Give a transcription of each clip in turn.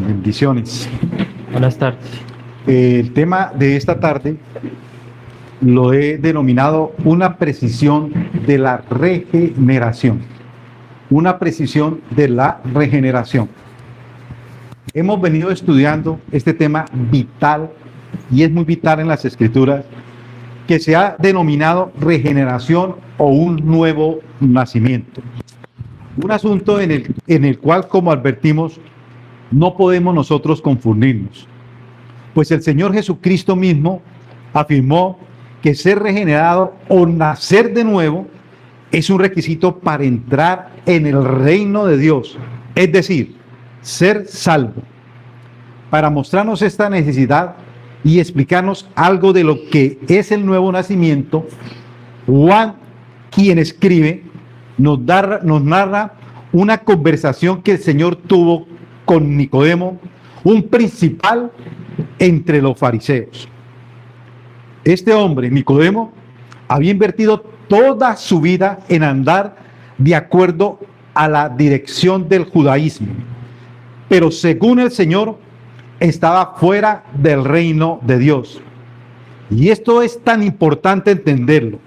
Bendiciones. Buenas tardes. El tema de esta tarde lo he denominado una precisión de la regeneración. Una precisión de la regeneración. Hemos venido estudiando este tema vital, y es muy vital en las Escrituras, que se ha denominado regeneración o un nuevo nacimiento. Un asunto en el cual, como advertimos, no podemos nosotros confundirnos, pues el Señor Jesucristo mismo afirmó que ser regenerado o nacer de nuevo es un requisito para entrar en el reino de Dios, es decir, ser salvo. Para mostrarnos esta necesidad y explicarnos algo de lo que es el nuevo nacimiento, Juan, quien escribe, nos narra una conversación que el Señor tuvo con Nicodemo, un principal entre los fariseos. Este hombre, Nicodemo, había invertido toda su vida en andar de acuerdo a la dirección del judaísmo, pero según el Señor, estaba fuera del reino de Dios. Y esto es tan importante entenderlo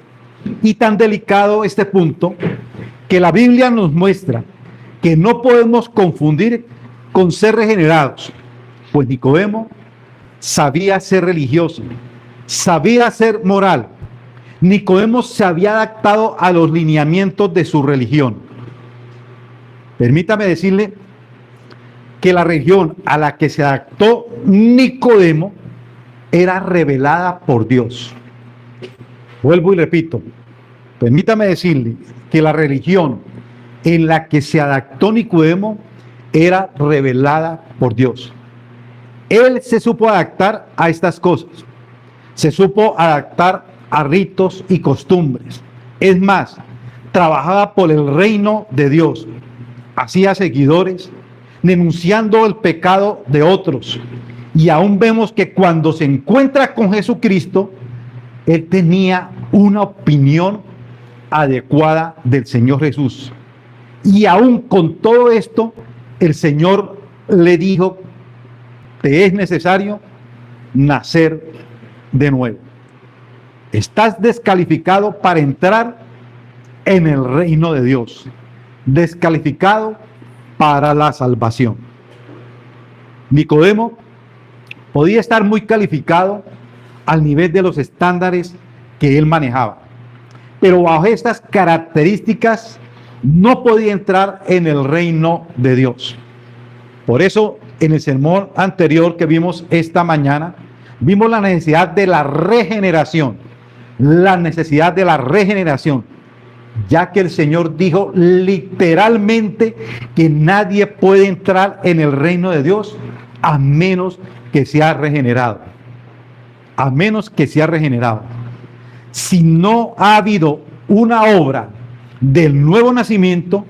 y tan delicado este punto, que la Biblia nos muestra que no podemos confundir con ser regenerados, pues Nicodemo sabía ser religioso, sabía ser moral. Nicodemo se había adaptado a los lineamientos de su religión. Permítame decirle que la religión a la que se adaptó Nicodemo era revelada por Dios. Vuelvo y repito, permítame decirle que la religión en la que se adaptó Nicodemo era revelada por Dios. Él se supo adaptar a estas cosas, se supo adaptar a ritos y costumbres. Es más, trabajaba por el reino de Dios, hacía seguidores, denunciando el pecado de otros. Y aún vemos que cuando se encuentra con Jesucristo, él tenía una opinión adecuada del Señor Jesús. Y aún con todo esto, el Señor le dijo: te es necesario nacer de nuevo. Estás descalificado para entrar en el reino de Dios, descalificado para la salvación. Nicodemo podía estar muy calificado al nivel de los estándares que él manejaba, pero bajo estas características no podía entrar en el reino de Dios. Por eso, en el sermón anterior que vimos esta mañana, vimos la necesidad de la regeneración, ya que el Señor dijo literalmente que nadie puede entrar en el reino de Dios a menos que sea regenerado. A menos que sea regenerado. Si no ha habido una obra del nuevo nacimiento,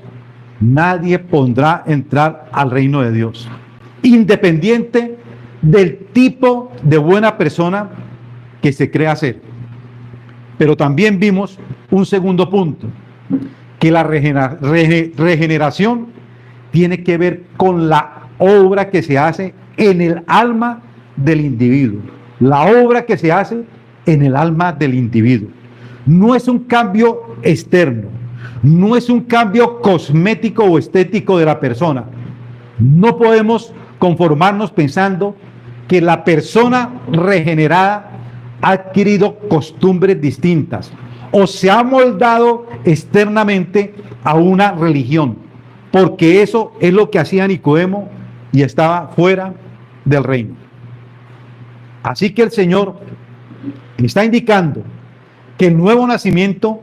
nadie podrá entrar al reino de Dios, independiente del tipo de buena persona que se crea ser. Pero también vimos un segundo punto, que la regeneración tiene que ver con la obra que se hace en el alma del individuo. La obra que se hace en el alma del individuo. No es un cambio externo, no es un cambio cosmético o estético de la persona. No podemos conformarnos pensando que la persona regenerada ha adquirido costumbres distintas o se ha moldado externamente a una religión, porque eso es lo que hacía Nicodemo y estaba fuera del reino. Así que el Señor está indicando que el nuevo nacimiento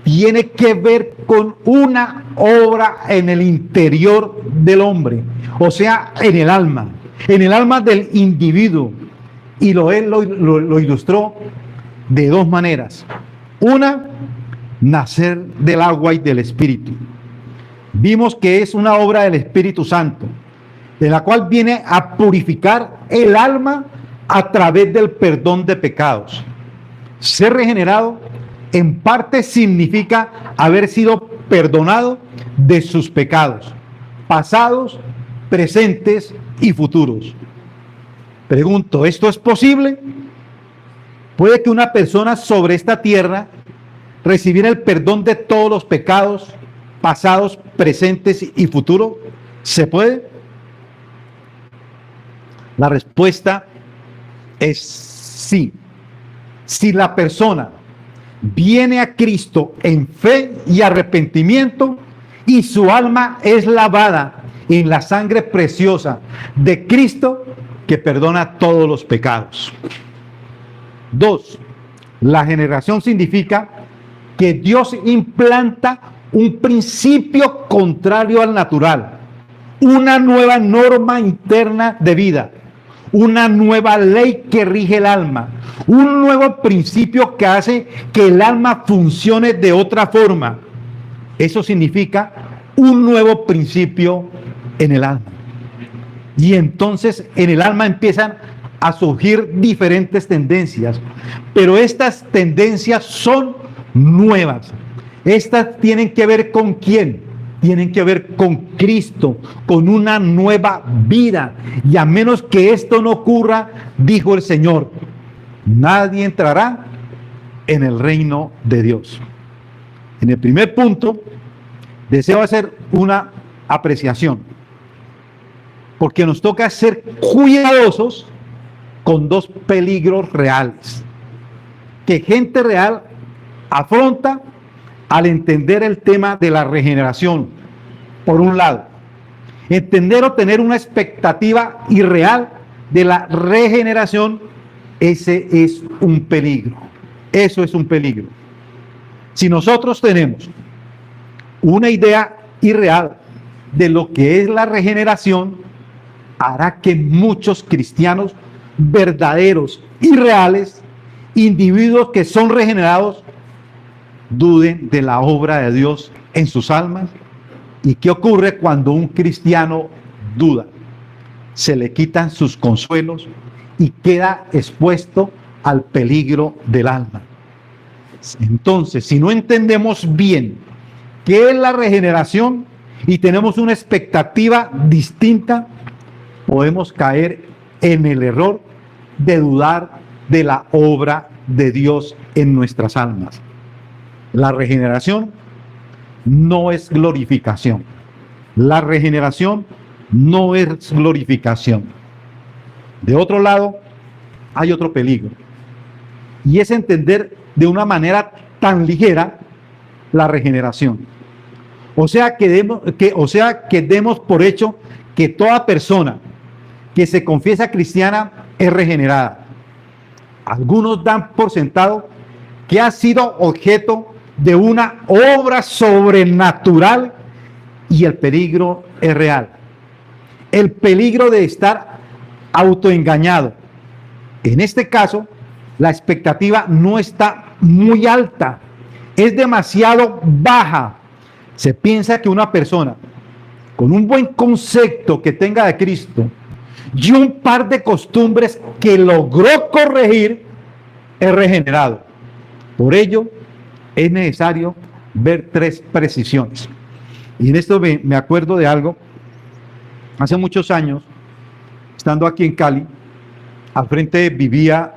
tiene que ver con una obra en el interior del hombre, o sea, en el alma del individuo. Y él lo ilustró de dos maneras. Una, nacer del agua y del Espíritu. Vimos que es una obra del Espíritu Santo, de la cual viene a purificar el alma a través del perdón de pecados. Ser regenerado en parte significa haber sido perdonado de sus pecados, pasados, presentes y futuros. Pregunto, ¿esto es posible? ¿Puede que una persona sobre esta tierra recibiera el perdón de todos los pecados pasados, presentes y futuros? ¿Se puede? La respuesta es sí. Si la persona viene a Cristo en fe y arrepentimiento y su alma es lavada en la sangre preciosa de Cristo que perdona todos los pecados. 2. La generación significa que Dios implanta un principio contrario al natural, una nueva norma interna de vida, una nueva ley que rige el alma, un nuevo principio que hace que el alma funcione de otra forma. Eso significa un nuevo principio en el alma. Y entonces en el alma empiezan a surgir diferentes tendencias, pero estas tendencias son nuevas. Estas tienen que ver con ¿quién? Tienen que ver con Cristo, con una nueva vida. Y a menos que esto no ocurra, dijo el Señor, nadie entrará en el reino de Dios. En el primer punto, deseo hacer una apreciación, porque nos toca ser cuidadosos con dos peligros reales que gente real afronta al entender el tema de la regeneración. Por un lado, entender o tener una expectativa irreal de la regeneración, ese es un peligro. Eso es un peligro. Si nosotros tenemos una idea irreal de lo que es la regeneración, hará que muchos cristianos verdaderos y reales, individuos que son regenerados, duden de la obra de Dios en sus almas. ¿Y qué ocurre cuando un cristiano duda? Se le quitan sus consuelos y queda expuesto al peligro del alma. Entonces, si no entendemos bien qué es la regeneración y tenemos una expectativa distinta, podemos caer en el error de dudar de la obra de Dios en nuestras almas. La regeneración no es glorificación. La regeneración no es glorificación. De otro lado, hay otro peligro, y es entender de una manera tan ligera la regeneración. O sea que demos por hecho que toda persona que se confiesa cristiana es regenerada. Algunos dan por sentado que ha sido objeto de una obra sobrenatural, y el peligro es real. El peligro de estar autoengañado. En este caso, la expectativa no está muy alta, es demasiado baja. Se piensa que una persona con un buen concepto que tenga de Cristo y un par de costumbres que logró corregir es regenerado. Por ello, es necesario ver tres precisiones. Y en esto me acuerdo de algo. Hace muchos años, estando aquí en Cali, al frente vivía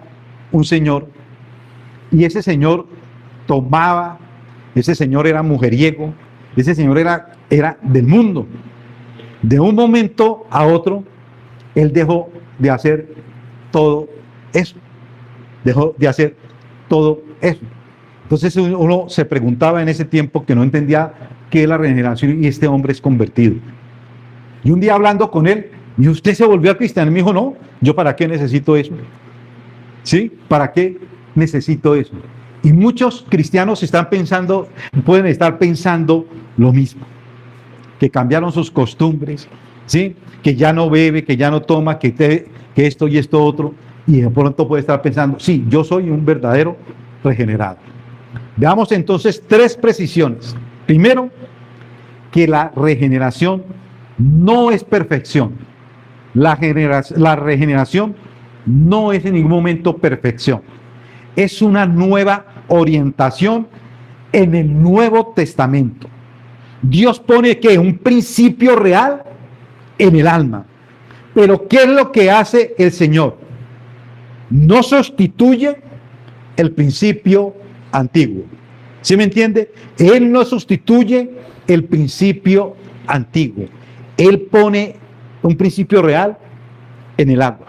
un señor, y ese señor tomaba, ese señor era mujeriego, ese señor era del mundo. De un momento a otro, él dejó de hacer todo eso. Dejó de hacer todo eso. Entonces uno se preguntaba en ese tiempo, que no entendía qué es la regeneración, y este hombre es convertido. Y un día hablando con él, ¿y usted se volvió a cristiano? Y me dijo, no, ¿yo para qué necesito eso? ¿Sí? ¿Para qué necesito eso? Y muchos cristianos pueden estar pensando lo mismo, que cambiaron sus costumbres, ¿sí? Que ya no bebe, que ya no toma, que esto y esto otro, y de pronto puede estar pensando, sí, yo soy un verdadero regenerado. Veamos entonces tres precisiones. Primero, que la regeneración no es perfección. La regeneración no es en ningún momento perfección. Es una nueva orientación en el Nuevo Testamento. Dios pone que un principio real en el alma, Pero ¿qué es lo que hace el Señor? No sustituye el principio antiguo. ¿Sí me entiende? Él no sustituye el principio antiguo. Él pone un principio real en el agua.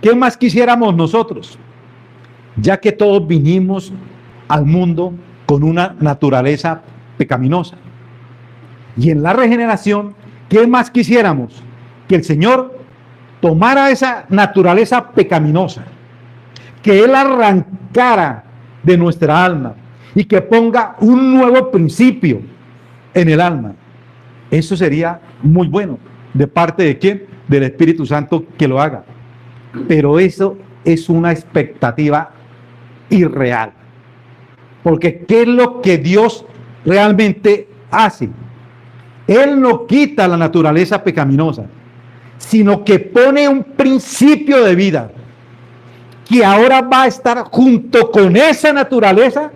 ¿Qué más quisiéramos nosotros? Ya que todos vinimos al mundo con una naturaleza pecaminosa. Y en la regeneración, ¿qué más quisiéramos? Que el Señor tomara esa naturaleza pecaminosa, que Él arrancara de nuestra alma y que ponga un nuevo principio en el alma. Eso sería muy bueno. ¿De parte de quién? Del Espíritu Santo que lo haga. Pero eso es una expectativa irreal. Porque ¿qué es lo que Dios realmente hace? Él no quita la naturaleza pecaminosa, sino que pone un principio de vida que ahora va a estar junto con esa naturaleza.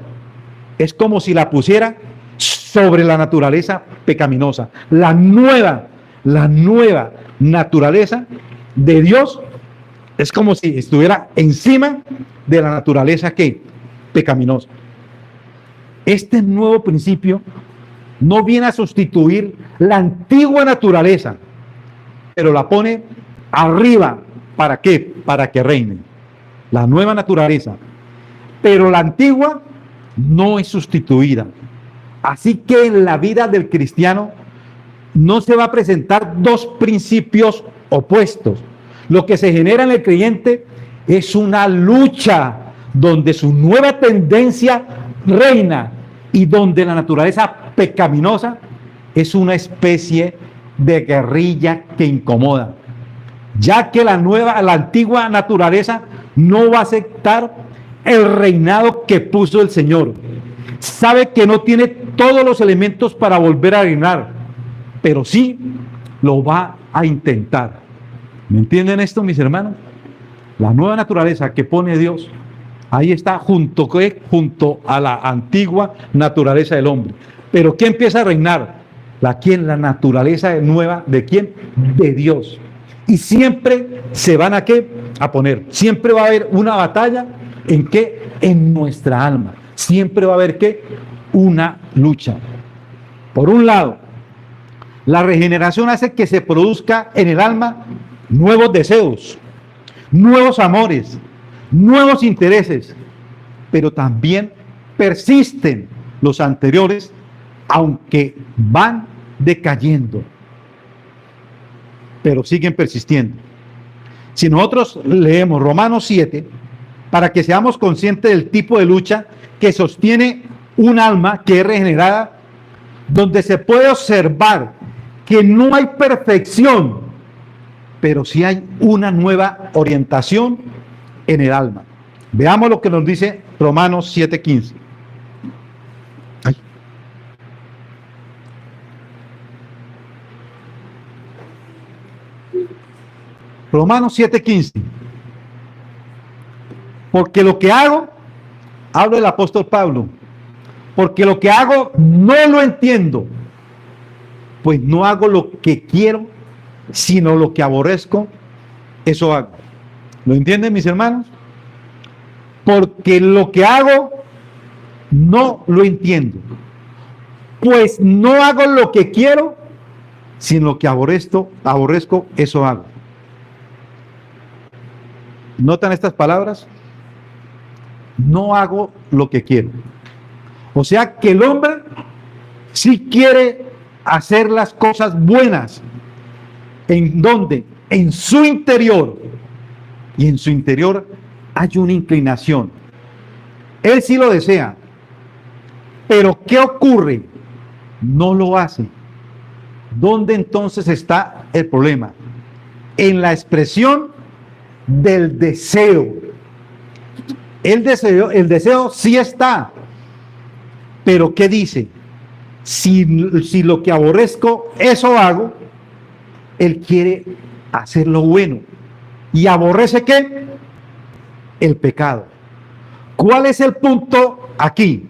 Es como si la pusiera sobre la naturaleza pecaminosa. La nueva naturaleza de Dios es como si estuviera encima de la naturaleza que pecaminosa. Este nuevo principio no viene a sustituir la antigua naturaleza, pero la pone arriba. ¿Para qué? Para que reine la nueva naturaleza. Pero la antigua no es sustituida. Así que en la vida del cristiano no se va a presentar dos principios opuestos. Lo que se genera en el creyente es una lucha donde su nueva tendencia reina y donde la naturaleza pecaminosa es una especie de guerrilla que incomoda, ya que la antigua naturaleza no va a aceptar el reinado que puso el Señor. Sabe que no tiene todos los elementos para volver a reinar, pero sí lo va a intentar. ¿Me entienden esto, mis hermanos? La nueva naturaleza que pone Dios, ahí está junto a la antigua naturaleza del hombre. Pero ¿quién empieza a reinar? ¿Quién? La naturaleza nueva ¿de quién? De Dios. Y siempre se van a ¿qué? A poner. Siempre va a haber una batalla. ¿En qué? En nuestra alma. Siempre va a haber ¿qué? Una lucha. Por un lado, la regeneración hace que se produzca en el alma nuevos deseos, nuevos amores, nuevos intereses, pero también persisten los anteriores, aunque van decayendo, pero siguen persistiendo. Si nosotros leemos Romanos 7, para que seamos conscientes del tipo de lucha que sostiene un alma que es regenerada, donde se puede observar que no hay perfección, pero sí hay una nueva orientación en el alma. Veamos lo que nos dice Romanos 7:15. Romanos 7:15. Porque lo que hago, habla el apóstol Pablo, porque lo que hago no lo entiendo, pues no hago lo que quiero, sino lo que aborrezco, eso hago. ¿Lo entienden, mis hermanos? Porque lo que hago no lo entiendo, pues no hago lo que quiero, sino lo que aborrezco, eso hago. ¿Notan estas palabras? No hago lo que quiero. O sea que el hombre sí quiere hacer las cosas buenas. ¿En dónde? En su interior. Y en su interior hay una inclinación. Él sí lo desea. Pero ¿qué ocurre? No lo hace. ¿Dónde entonces está el problema? En la expresión del deseo. El deseo sí está. Pero ¿qué dice? Si lo que aborrezco, eso hago, él quiere hacer lo bueno. ¿Y aborrece qué? El pecado. ¿Cuál es el punto aquí?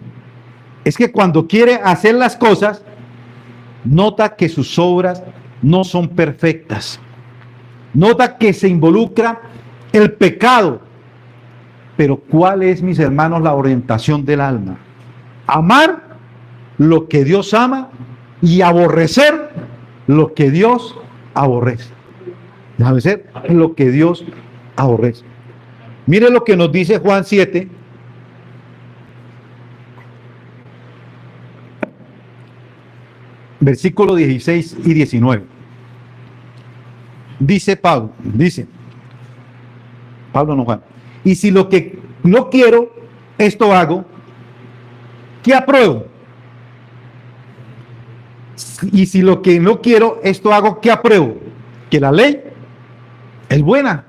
Es que cuando quiere hacer las cosas, nota que sus obras no son perfectas. Nota que se involucra el pecado. Pero ¿cuál es, mis hermanos, la orientación del alma? Amar lo que Dios ama y aborrecer lo que Dios aborrece. Déjame ser lo que Dios aborrece. Mire lo que nos dice Juan 7. Versículos 16 y 19. Dice Pablo, Pablo no Juan, y si lo que no quiero, esto hago, ¿qué apruebo? Y si lo que no quiero, esto hago, ¿qué apruebo? Que la ley es buena.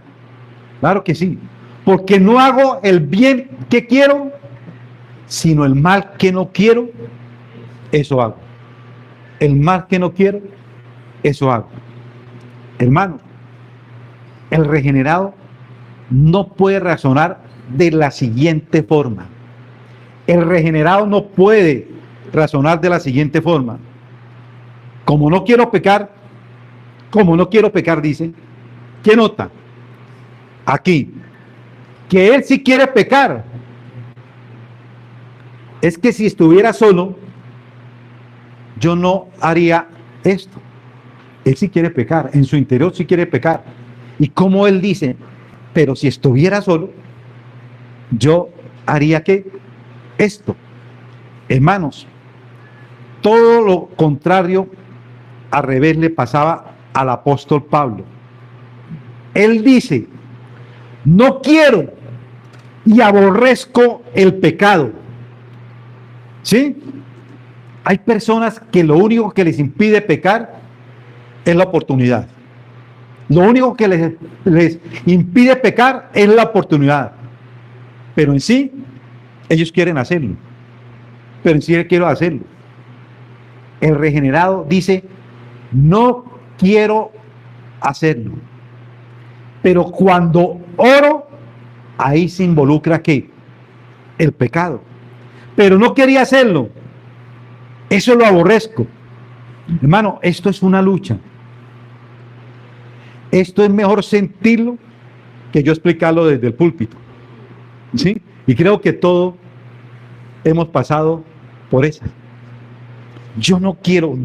Claro que sí. Porque no hago el bien que quiero, sino el mal que no quiero, eso hago. El mal que no quiero, eso hago. Hermano, el regenerado no puede razonar de la siguiente forma. El regenerado no puede razonar de la siguiente forma. Como no quiero pecar, dice, ¿qué nota? Aquí, que él sí quiere pecar. Es que si estuviera solo, yo no haría esto. Él sí quiere pecar, en su interior sí quiere pecar. Y como él dice, pero si estuviera solo, yo haría ¿qué? Esto. Hermanos, todo lo contrario al revés le pasaba al apóstol Pablo. Él dice, no quiero y aborrezco el pecado. ¿Sí? Hay personas que lo único que les impide pecar es la oportunidad. Lo único que les impide pecar es la oportunidad. Pero en sí, ellos quieren hacerlo. Pero en sí quiero hacerlo. El regenerado dice, no quiero hacerlo. Pero cuando oro, ahí se involucra ¿qué? El pecado. Pero no quería hacerlo. Eso lo aborrezco. Hermano, esto es una lucha. Esto es mejor sentirlo que yo explicarlo desde el púlpito. ¿Sí? Y creo que todos hemos pasado por esa. Yo no quiero,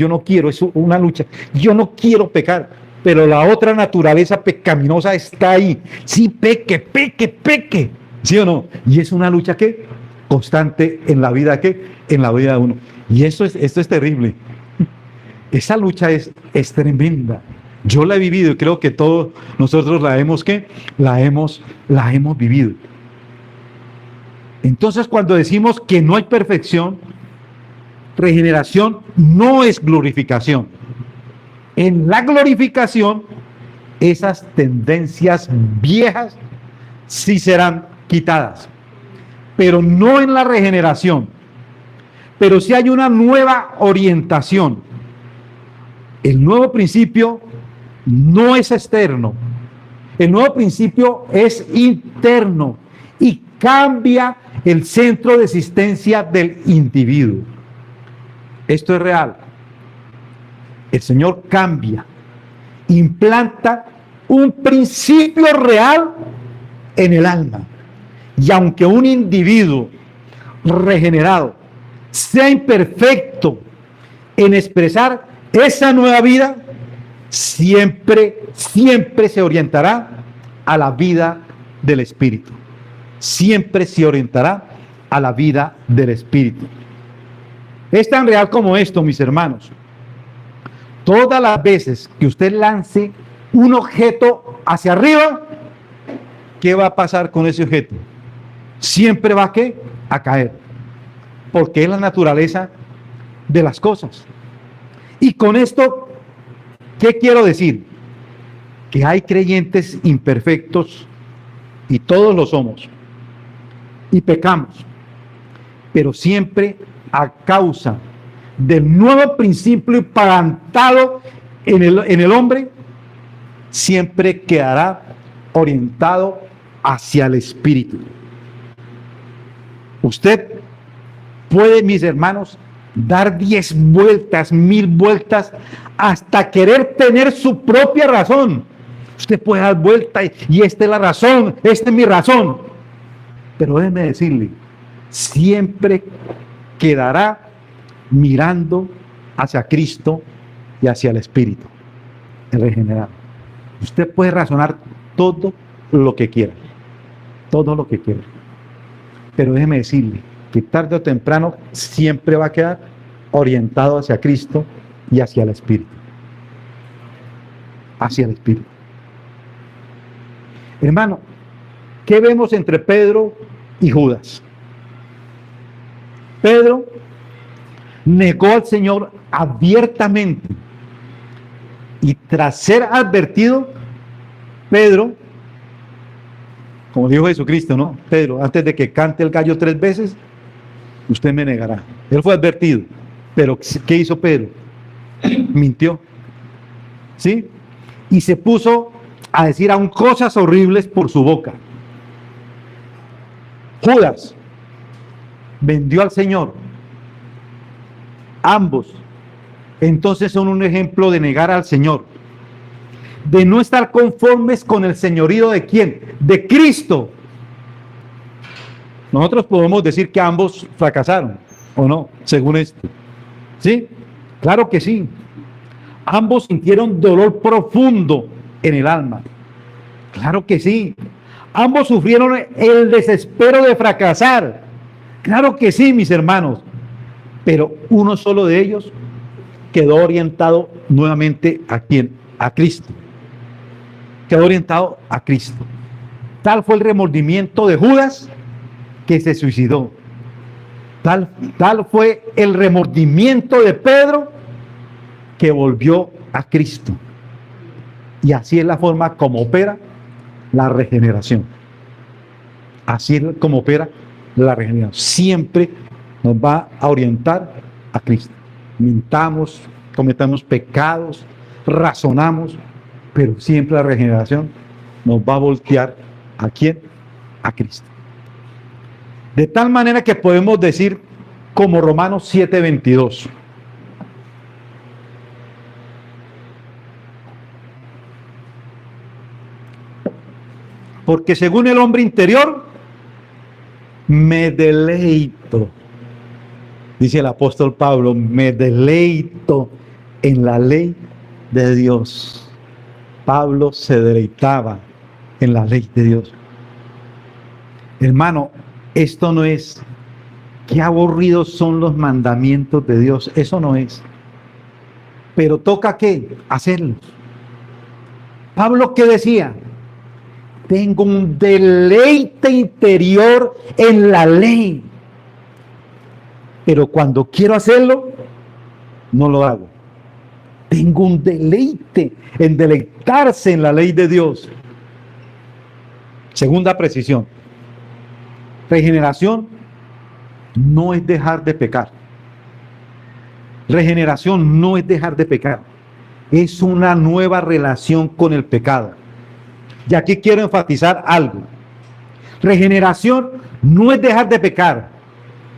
es una lucha. Yo no quiero pecar, pero la otra naturaleza pecaminosa está ahí. Sí, peque. ¿Sí o no? Y es una lucha que constante en la vida en la vida de uno. Y esto es terrible. Esa lucha es tremenda. Yo la he vivido y creo que todos nosotros la hemos vivido. Entonces, cuando decimos que no hay perfección, regeneración no es glorificación. En la glorificación, esas tendencias viejas sí serán quitadas, pero no en la regeneración. Pero sí hay una nueva orientación. El nuevo principio no es externo. El nuevo principio es interno y cambia el centro de existencia del individuo. Esto es real. El Señor cambia, implanta un principio real en el alma. Y aunque un individuo regenerado sea imperfecto en expresar esa nueva vida, siempre se orientará a la vida del Espíritu. Siempre se orientará a la vida del Espíritu. Es tan real como esto, mis hermanos. Todas las veces que usted lance un objeto hacia arriba, ¿qué va a pasar con ese objeto? Siempre va a caer. Porque es la naturaleza de las cosas. Y con esto, ¿qué quiero decir? Que hay creyentes imperfectos, y todos lo somos, y pecamos, pero siempre a causa del nuevo principio implantado en el hombre, siempre quedará orientado hacia el Espíritu. Usted puede, mis hermanos, dar 10 vueltas, 1000 vueltas, hasta querer tener su propia razón, Usted puede dar vuelta y esta es la razón, esta es mi razón. Pero déjeme decirle, siempre quedará mirando hacia Cristo y hacia el Espíritu, el regenerado. Usted puede razonar todo lo que quiera, todo lo que quiera. Pero déjeme decirle que tarde o temprano siempre va a quedar orientado hacia Cristo y hacia el Espíritu. Hacia el Espíritu. Hermano, ¿qué vemos entre Pedro y Judas? Pedro negó al Señor abiertamente y tras ser advertido, Pedro, como dijo Jesucristo, ¿no? Pedro, antes de que cante el gallo 3 veces, usted me negará. Él fue advertido, pero ¿qué hizo Pedro? Mintió, ¿sí? Y se puso a decir aún cosas horribles por su boca. Judas vendió al Señor. Ambos entonces son un ejemplo de negar al Señor, de no estar conformes con el señorío de ¿quién? De Cristo. Nosotros podemos decir que ambos fracasaron, ¿o no? Según esto. ¿Sí? Claro que sí. Ambos sintieron dolor profundo en el alma. Claro que sí. Ambos sufrieron el desespero de fracasar. Claro que sí, mis hermanos. Pero uno solo de ellos quedó orientado nuevamente ¿a quién? A Cristo. Quedó orientado a Cristo. Tal fue el remordimiento de Judas que se suicidó. Tal fue el remordimiento de Pedro que volvió a Cristo. Y así es la forma como opera la regeneración. Así es como opera la regeneración. Siempre nos va a orientar a Cristo. Mintamos, cometamos pecados, razonamos, pero siempre la regeneración nos va a voltear ¿a quién? A Cristo. De tal manera que podemos decir como Romanos 7:22. Porque según el hombre interior, me deleito, dice el apóstol Pablo, me deleito en la ley de Dios. Pablo se deleitaba en la ley de Dios. Hermano, esto no es qué aburridos son los mandamientos de Dios, eso no es. Pero toca ¿qué? Hacerlos. Pablo, ¿qué decía? Tengo un deleite interior en la ley. Pero cuando quiero hacerlo, no lo hago. Tengo un deleite en deleitarse en la ley de Dios. Segunda precisión. Regeneración no es dejar de pecar. Regeneración no es dejar de pecar. Es una nueva relación con el pecado. Y aquí quiero enfatizar algo. Regeneración no es dejar de pecar.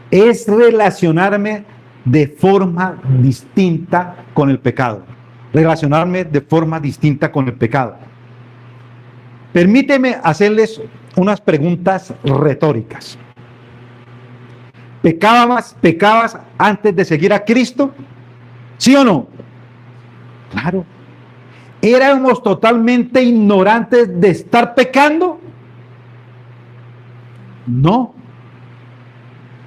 Es relacionarme de forma distinta con el pecado. Relacionarme de forma distinta con el pecado. Permíteme hacerles unas preguntas retóricas. ¿Pecabas antes de seguir a Cristo? ¿Sí o no? Claro. ¿Éramos totalmente ignorantes de estar pecando? No.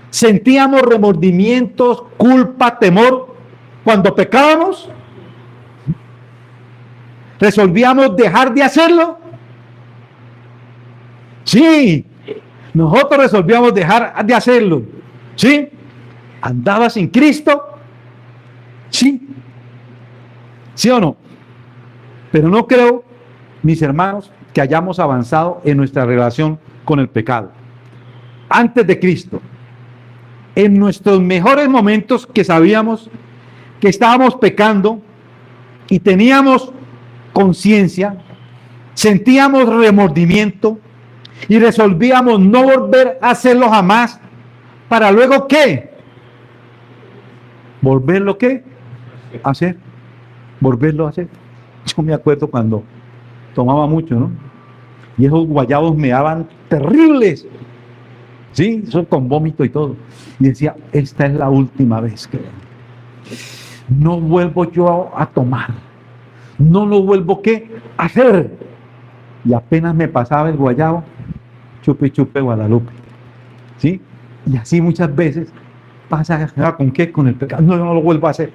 ¿Sentíamos remordimientos, culpa, temor cuando pecábamos? ¿Resolvíamos dejar de hacerlo? Sí, nosotros resolvíamos dejar de hacerlo. ¿Sí? ¿Andaba sin Cristo? Sí. ¿Sí o no? Pero no creo, mis hermanos, que hayamos avanzado en nuestra relación con el pecado. Antes de Cristo, en nuestros mejores momentos que sabíamos que estábamos pecando y teníamos conciencia, sentíamos remordimiento y resolvíamos no volver a hacerlo jamás, para luego ¿qué? ¿Volverlo qué? A hacer. Volverlo a hacer. Yo me acuerdo cuando tomaba mucho, ¿no? Y esos guayabos me daban terribles, ¿sí? Eso con vómito y todo. Y decía, esta es la última vez que no vuelvo yo a tomar, no lo vuelvo a hacer. Y apenas me pasaba el guayabo, chupe, chupe, Guadalupe, ¿sí? Y así muchas veces pasa, ¿con qué? Con el pecado. No, yo no lo vuelvo a hacer.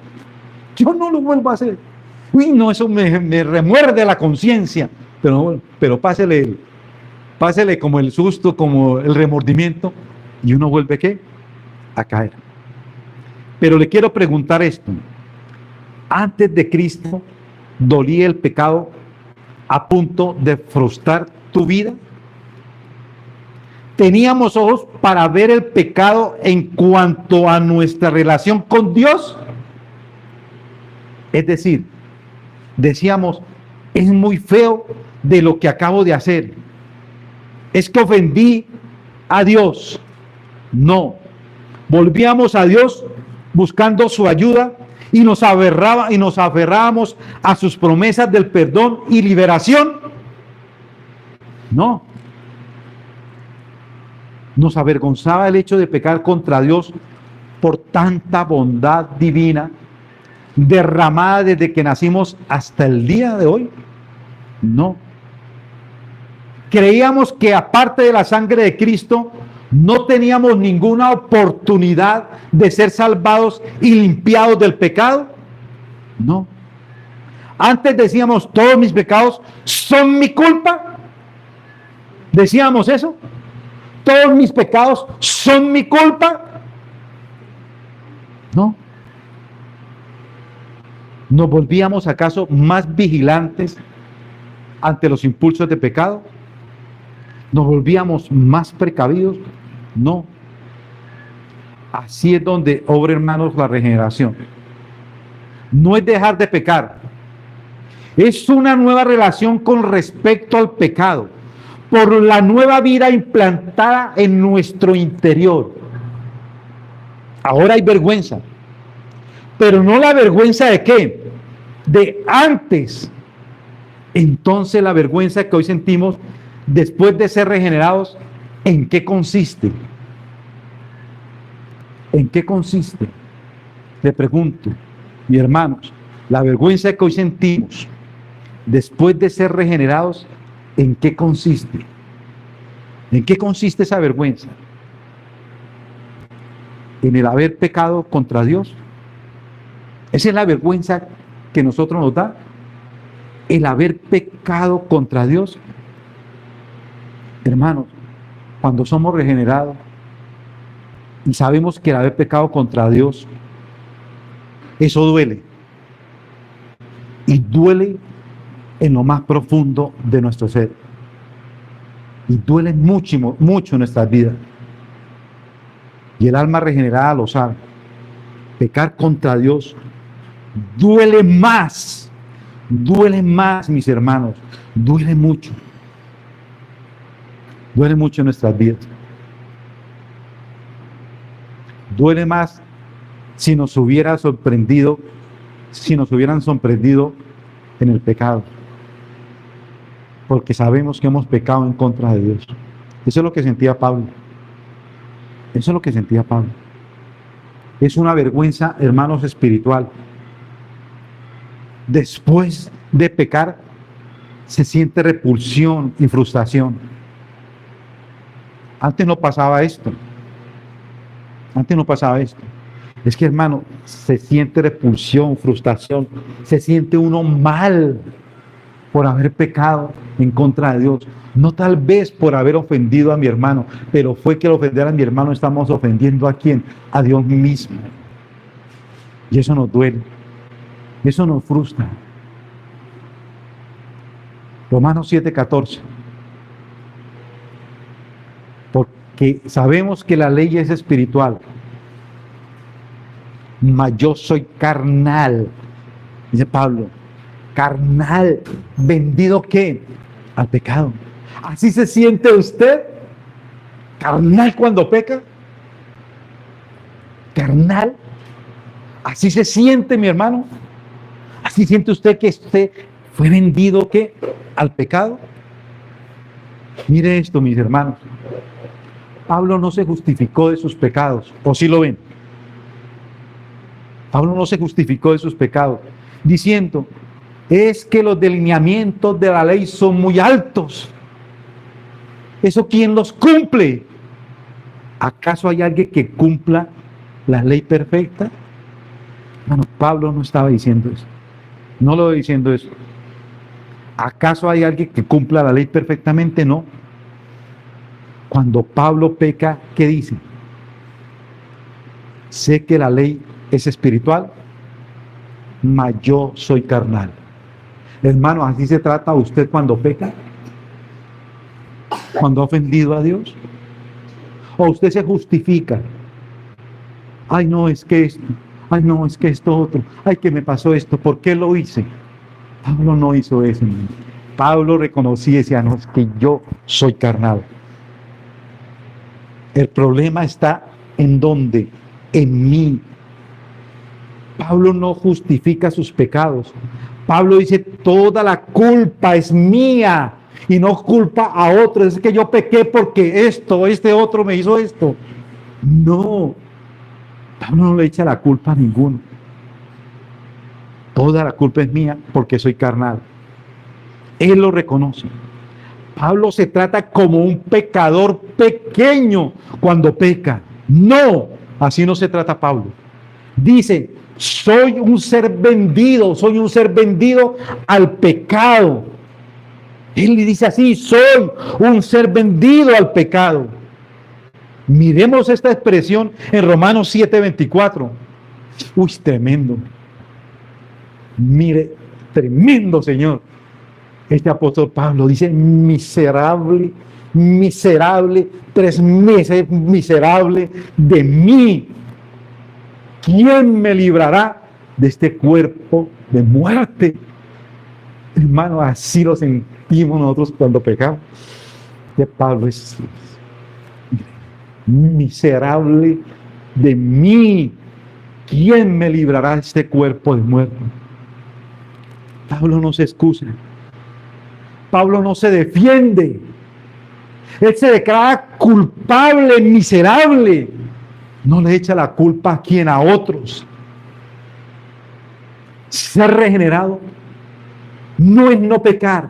Yo no lo vuelvo a hacer. Uy, no, eso me remuerde la conciencia. Pero pásele como el susto, como el remordimiento, y uno vuelve ¿qué? A caer. Pero le quiero preguntar esto. Antes de Cristo, ¿dolía el pecado a punto de frustrar tu vida? ¿Teníamos ojos para ver el pecado en cuanto a nuestra relación con Dios? Es decir, decíamos, es muy feo de lo que acabo de hacer. Es que ofendí a Dios. No. Volvíamos a Dios buscando su ayuda y nos aferrábamos a sus promesas del perdón y liberación. No. Nos avergonzaba el hecho de pecar contra Dios por tanta bondad divina derramada desde que nacimos hasta el día de hoy. No. Creíamos que aparte de la sangre de Cristo no teníamos ninguna oportunidad de ser salvados y limpiados del pecado. No. Antes decíamos, todos mis pecados son mi culpa. Decíamos eso. Todos mis pecados son mi culpa. No. ¿Nos volvíamos acaso más vigilantes ante los impulsos de pecado? ¿Nos volvíamos más precavidos? No. Así es donde obra, hermanos, la regeneración. No es dejar de pecar. Es una nueva relación con respecto al pecado, por la nueva vida implantada en nuestro interior. Ahora hay vergüenza, pero no la vergüenza de qué, de antes. Entonces la vergüenza que hoy sentimos después de ser regenerados, ¿en qué consiste? ¿En qué consiste? Le pregunto, mis hermanos, la vergüenza que hoy sentimos después de ser regenerados, ¿en qué consiste? ¿En qué consiste esa vergüenza? ¿En el haber pecado contra Dios? Esa es la vergüenza que nosotros nos da, el haber pecado contra Dios. Hermanos, cuando somos regenerados y sabemos que el haber pecado contra Dios, eso duele. Y duele en lo más profundo de nuestro ser. Y duele mucho, mucho en nuestras vidas. Y el alma regenerada lo sabe. Pecar contra Dios duele más, mis hermanos, duele mucho. Duele mucho en nuestras vidas. Duele más si nos hubieran sorprendido en el pecado. Porque sabemos que hemos pecado en contra de Dios. Eso es lo que sentía Pablo. Eso es lo que sentía Pablo. Es una vergüenza, hermanos, espiritual. Después de pecar, se siente repulsión y frustración. Antes no pasaba esto. Antes no pasaba esto. Es que, hermano, se siente repulsión, frustración. Se siente uno mal por haber pecado en contra de Dios. No tal vez por haber ofendido a mi hermano, pero fue que al ofender a mi hermano estamos ofendiendo ¿a quién? A Dios mismo. Y eso nos duele. Eso nos frustra. Romanos 7:14. Porque sabemos que la ley es espiritual, mas yo soy carnal, dice Pablo, carnal, vendido ¿qué? Al pecado. ¿Así se siente usted? ¿Carnal cuando peca? ¿Carnal? ¿Así se siente, mi hermano? ¿Así siente usted que usted ¿Fue vendido qué? ¿Al pecado? Mire esto, mis hermanos. Pablo no se justificó de sus pecados, ¿o sí lo ven? Pablo no se justificó de sus pecados, diciendo, es que los delineamientos de la ley son muy altos. ¿Eso quién los cumple? ¿Acaso hay alguien que cumpla la ley perfecta? Bueno, Pablo no estaba diciendo eso. No lo diciendo eso. ¿Acaso hay alguien que cumpla la ley perfectamente? No. Cuando Pablo peca, ¿qué dice? Sé que la ley es espiritual, mas yo soy carnal. Hermano, ¿así se trata usted cuando peca? ¿Cuando ha ofendido a Dios? ¿O usted se justifica? Ay, no, es que esto. Ay, no, es que esto otro. Ay, que me pasó esto. ¿Por qué lo hice? Pablo no hizo eso. Hermano. Pablo reconocía y decía, no, es que yo soy carnal. El problema está en dónde, en mí. Pablo no justifica sus pecados. Pablo dice, toda la culpa es mía y no culpa a otros. Es que yo pequé porque este otro me hizo esto. No, Pablo no le echa la culpa a ninguno. Toda la culpa es mía porque soy carnal. Él lo reconoce. Pablo se trata como un pecador pequeño cuando peca. No, así no se trata Pablo. Dice, soy un ser vendido al pecado. Él le dice así, soy un ser vendido al pecado. Miremos esta expresión en Romanos 7:24. Uy, tremendo. Mire, tremendo, Señor. Este apóstol Pablo dice, miserable, 3 meses miserable de mí. ¿Quién me librará de este cuerpo de muerte? Hermano, así lo sentimos nosotros cuando pecamos. De Pablo es miserable de mí. ¿Quién me librará de este cuerpo de muerte? Pablo no se excusa. Pablo no se defiende. Él se declara culpable, miserable. No le echa la culpa a quien, a otros. Ser regenerado no es no pecar.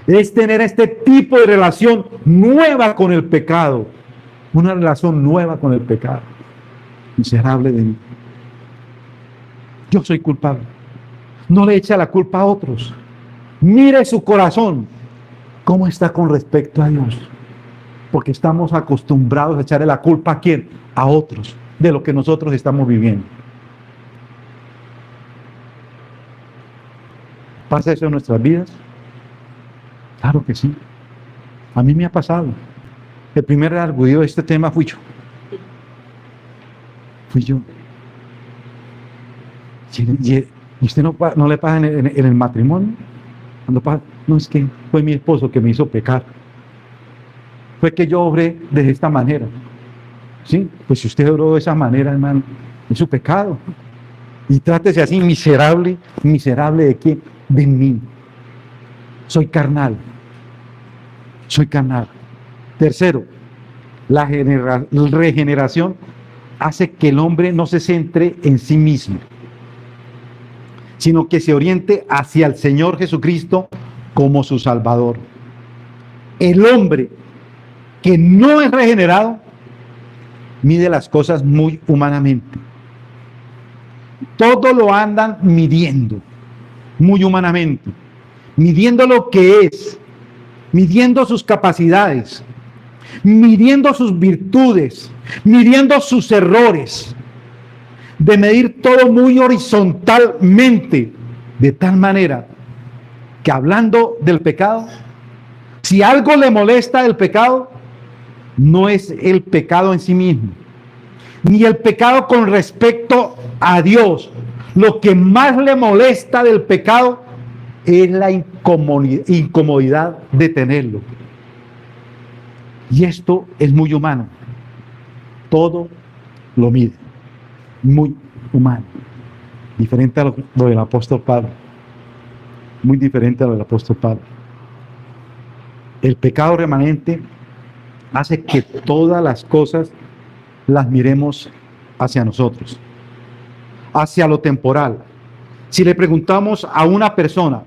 Es tener este tipo de relación nueva con el pecado. Una relación nueva con el pecado. Miserable de mí. Yo soy culpable. No le echa la culpa a otros. Mire su corazón. ¿Cómo está con respecto a Dios? Porque estamos acostumbrados a echarle la culpa a quién, a otros, de lo que nosotros estamos viviendo. ¿Pasa eso en nuestras vidas? Claro que sí. A mí me ha pasado. El primer arguido de este tema fui yo. ¿Y usted no le pasa en el matrimonio? Cuando pasa, no, es que fue mi esposo que me hizo pecar. Fue que yo obré de esta manera. ¿Sí? Pues si usted obró de esa manera, hermano, es su pecado. Y trátese así, miserable. ¿Miserable de quién? De mí. Soy carnal. Soy carnal. Tercero, la regeneración hace que el hombre no se centre en sí mismo, sino que se oriente hacia el Señor Jesucristo como su Salvador. El hombre que no es regenerado mide las cosas muy humanamente. Todo lo andan midiendo muy humanamente, midiendo lo que es, midiendo sus capacidades, midiendo sus virtudes, midiendo sus errores, de medir todo muy horizontalmente, de tal manera que hablando del pecado, si algo le molesta del pecado, no es el pecado en sí mismo, ni el pecado con respecto a Dios. Lo que más le molesta del pecado es la incomodidad de tenerlo. Y esto es muy humano. Todo lo mide. Muy humano. Diferente a lo del apóstol Pablo. muy diferente a lo del apóstol Pablo. El pecado remanente hace que todas las cosas las miremos hacia nosotros, hacia lo temporal. Si le preguntamos a una persona,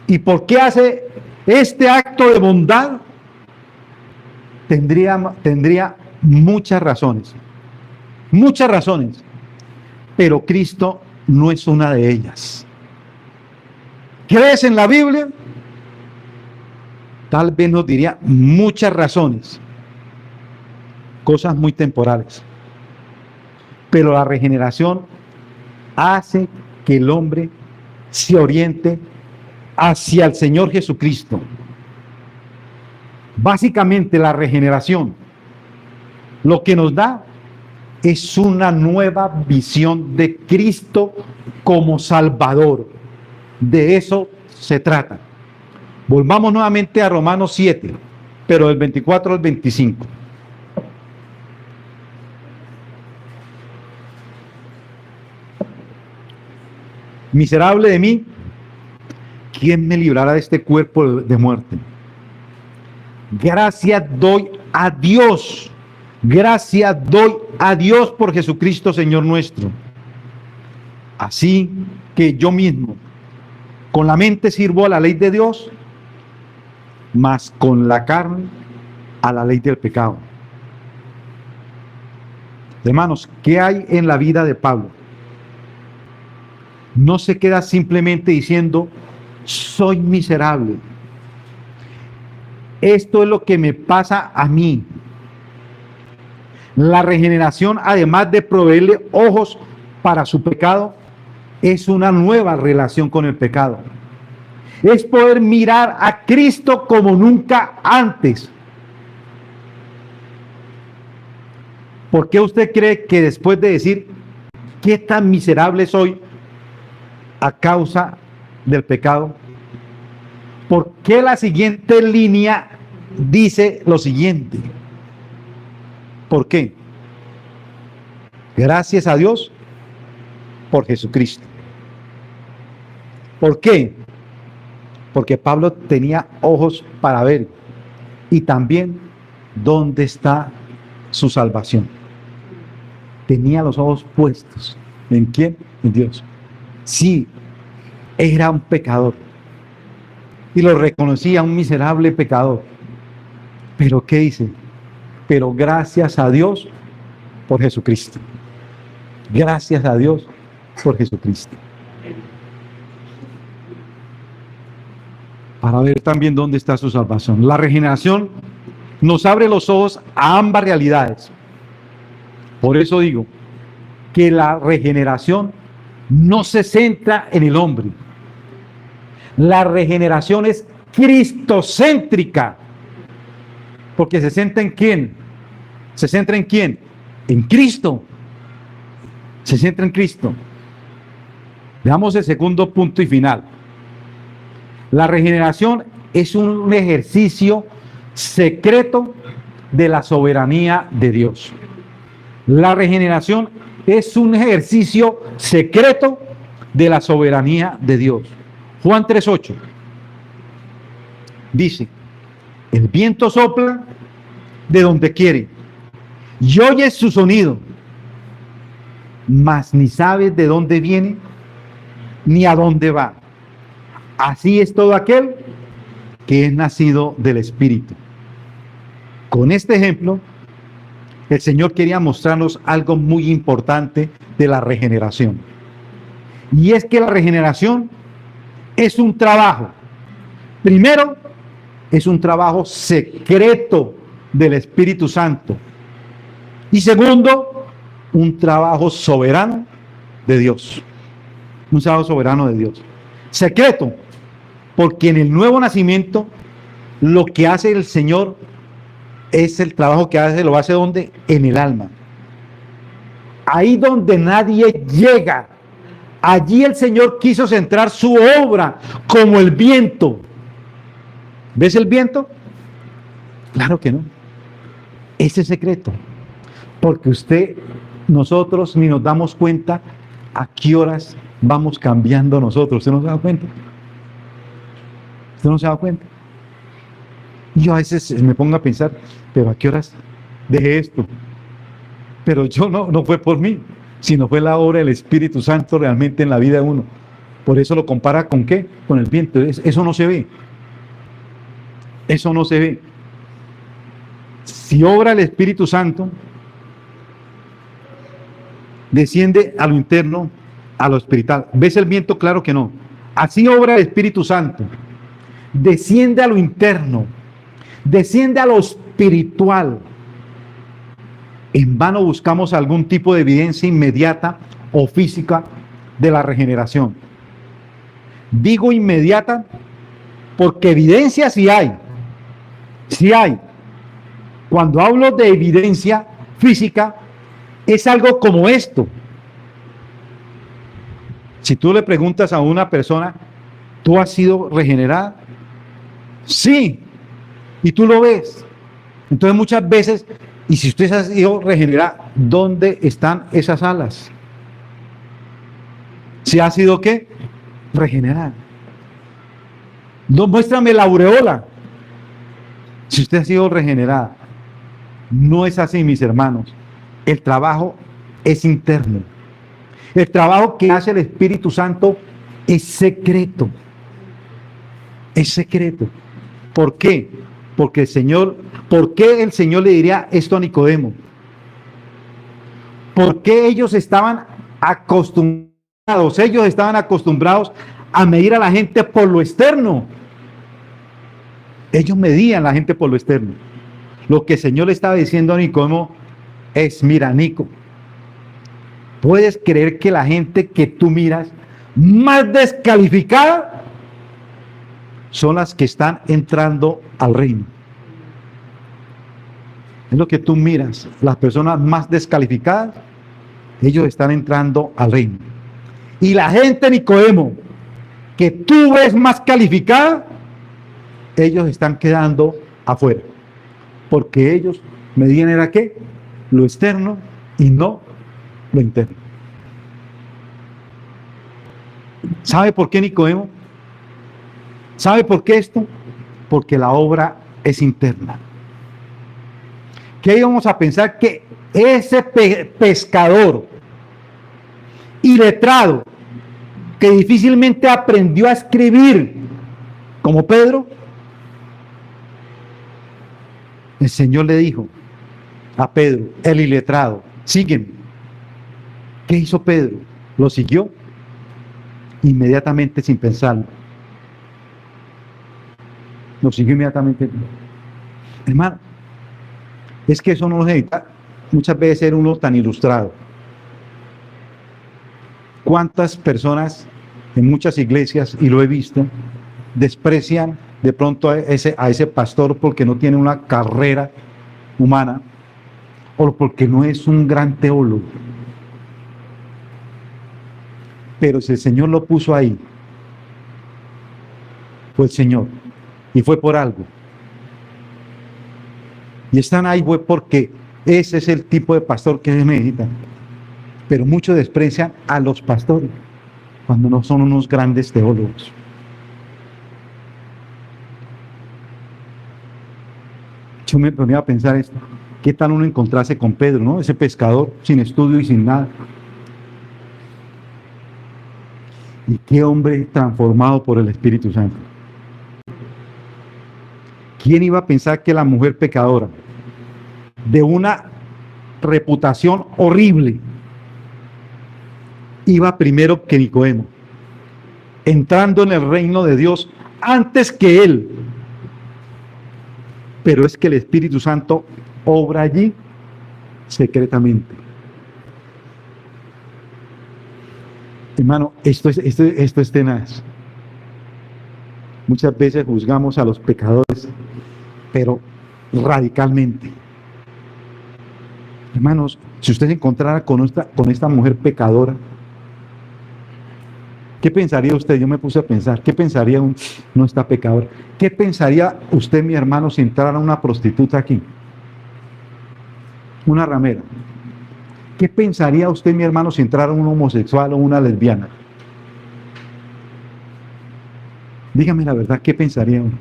¿y por qué hace este acto de bondad? Tendría muchas razones, pero Cristo no es una de ellas. ¿Crees en la Biblia? Tal vez nos diría muchas razones, cosas muy temporales. Pero la regeneración hace que el hombre se oriente hacia el Señor Jesucristo. Básicamente la regeneración lo que nos da es una nueva visión de Cristo como Salvador. De eso se trata. Volvamos nuevamente a Romanos 7, pero del 24 al 25. Miserable de mí, ¿quién me librará de este cuerpo de muerte? Gracias doy a Dios por Jesucristo Señor nuestro. Así que yo mismo, con la mente sirvo a la ley de Dios, mas con la carne a la ley del pecado. Hermanos, ¿qué hay en la vida de Pablo? No se queda simplemente diciendo, soy miserable. Esto es lo que me pasa a mí. La regeneración, además de proveerle ojos para su pecado, es una nueva relación con el pecado. Es poder mirar a Cristo como nunca antes. ¿Por qué usted cree que después de decir qué tan miserable soy a causa del pecado, por qué la siguiente línea dice lo siguiente? ¿Por qué? Gracias a Dios por Jesucristo. ¿Por qué? Porque Pablo tenía ojos para ver y también dónde está su salvación. Tenía los ojos puestos. ¿En quién? En Dios. Sí, era un pecador y lo reconocía, un miserable pecador. Pero ¿qué dice? Pero gracias a Dios por Jesucristo. Gracias a Dios por Jesucristo. Para ver también dónde está su salvación. La regeneración nos abre los ojos a ambas realidades. Por eso digo que la regeneración no se centra en el hombre. La regeneración es cristocéntrica. Porque se centra en quién. ¿Se centra en quién? En Cristo. Se centra en Cristo. Veamos el segundo punto y final. La regeneración es un ejercicio secreto de la soberanía de Dios. La regeneración es un ejercicio secreto de la soberanía de Dios. Juan 3:8 dice, el viento sopla de donde quiere y oyes su sonido, mas ni sabes de dónde viene ni a dónde va. Así es todo aquel que es nacido del Espíritu. Con este ejemplo, el Señor quería mostrarnos algo muy importante de la regeneración. Y es que la regeneración es un trabajo. Primero, es un trabajo secreto del Espíritu Santo. Y segundo, un trabajo soberano de Dios. Un trabajo soberano de Dios. Secreto, porque en el nuevo nacimiento lo que hace el Señor es el trabajo que hace, lo hace ¿dónde? En el alma. Ahí donde nadie llega. Allí el Señor quiso centrar su obra como el viento. ¿Ves el viento? Claro que no. Ese es secreto. Porque nosotros ni nos damos cuenta a qué horas vamos cambiando nosotros. ¿Usted no se da cuenta? ¿Usted no se da cuenta? Y yo a veces me pongo a pensar, pero ¿a qué horas dejé esto? Pero yo no fue por mí, sino fue la obra del Espíritu Santo realmente en la vida de uno. Por eso lo compara con ¿qué? Con el viento. Eso no se ve. Eso no se ve. Si obra el Espíritu Santo, desciende a lo interno, a lo espiritual. ¿Ves el viento? Claro que no. Así obra el Espíritu Santo. Desciende a lo interno, desciende a lo espiritual. En vano buscamos algún tipo de evidencia inmediata o física de la regeneración. Digo inmediata porque evidencia sí hay. Sí hay. Cuando hablo de evidencia física, es algo como esto. Si tú le preguntas a una persona, ¿tú has sido regenerada? Sí. Y tú lo ves. Entonces muchas veces, y si usted ha sido regenerada, ¿dónde están esas alas? ¿Si ha sido qué? Regenerada. No, muéstrame la aureola. Si usted ha sido regenerada. No es así, mis hermanos. El trabajo es interno. El trabajo que hace el Espíritu Santo es secreto. Es secreto. ¿Por qué? Porque ¿por qué el Señor le diría esto a Nicodemo? Porque ellos estaban acostumbrados a medir a la gente por lo externo. Ellos medían a la gente por lo externo. Lo que el Señor le estaba diciendo a Nicodemo es, mira, Nico, ¿puedes creer que la gente que tú miras más descalificada son las que están entrando al reino? Es lo que tú miras, las personas más descalificadas, ellos están entrando al reino. Y la gente, Nicodemo, que tú ves más calificada, ellos están quedando afuera. Porque ellos medían era ¿qué? Lo externo y no lo interno. ¿Sabe por qué, Nicodemo? ¿Sabe por qué esto? Porque la obra es interna. ¿Qué íbamos a pensar? Que ese pescador iletrado que difícilmente aprendió a escribir como Pedro, el Señor le dijo a Pedro, el iletrado, sígueme. ¿Qué hizo Pedro? Lo siguió inmediatamente sin pensarlo. Lo siguió inmediatamente. Hermano, es que eso no necesita muchas veces ser uno tan ilustrado. ¿Cuántas personas en muchas iglesias, y lo he visto, desprecian de pronto a ese pastor porque no tiene una carrera humana o porque no es un gran teólogo? Pero si el Señor lo puso ahí, fue el Señor y fue por algo. Y están ahí fue porque ese es el tipo de pastor que se necesita. Pero muchos desprecian a los pastores cuando no son unos grandes teólogos. Yo me ponía a pensar esto. ¿Qué tal uno encontrarse con Pedro, no? Ese pescador sin estudio y sin nada. Y qué hombre transformado por el Espíritu Santo. ¿Quién iba a pensar que la mujer pecadora, de una reputación horrible, iba primero que Nicodemo, entrando en el reino de Dios antes que él? Pero es que el Espíritu Santo obra allí secretamente. Hermano, esto es tenaz. Muchas veces juzgamos a los pecadores, pero radicalmente. Hermanos, si usted se encontrara con esta mujer pecadora, ¿qué pensaría usted? Yo me puse a pensar, ¿qué pensaría esta pecadora? ¿Qué pensaría usted, mi hermano, si entrara una prostituta aquí? Una ramera. ¿Qué pensaría usted, mi hermano, si entrara un homosexual o una lesbiana? Dígame la verdad, ¿qué pensarían?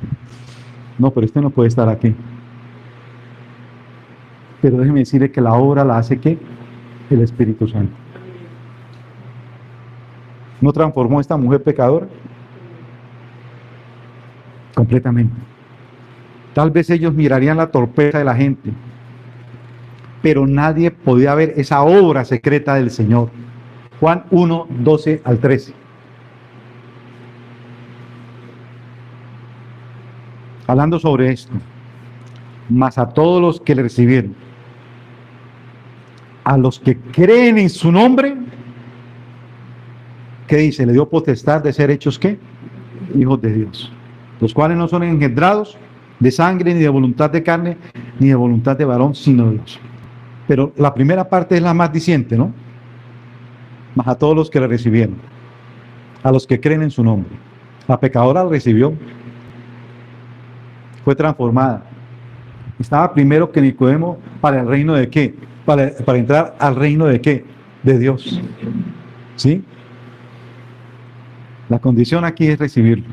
No, pero este no puede estar aquí. Pero déjeme decirle que la obra la hace ¿qué? El Espíritu Santo. ¿No transformó a esta mujer pecadora? Completamente. Tal vez ellos mirarían la torpeza de la gente, pero nadie podía ver esa obra secreta del Señor. Juan 1, 12 al 13. Hablando sobre esto, mas a todos los que le recibieron, a los que creen en su nombre, ¿qué dice? Le dio potestad de ser hechos ¿qué? Hijos de Dios, los cuales no son engendrados de sangre, ni de voluntad de carne, ni de voluntad de varón, sino de Dios. Pero la primera parte es la más diciente, ¿no? Mas a todos los que le recibieron, a los que creen en su nombre. La pecadora la recibió, fue transformada. Estaba primero que Nicodemo para el reino de qué? Para entrar al reino de qué? De Dios. ¿Sí? La condición aquí es recibirlo.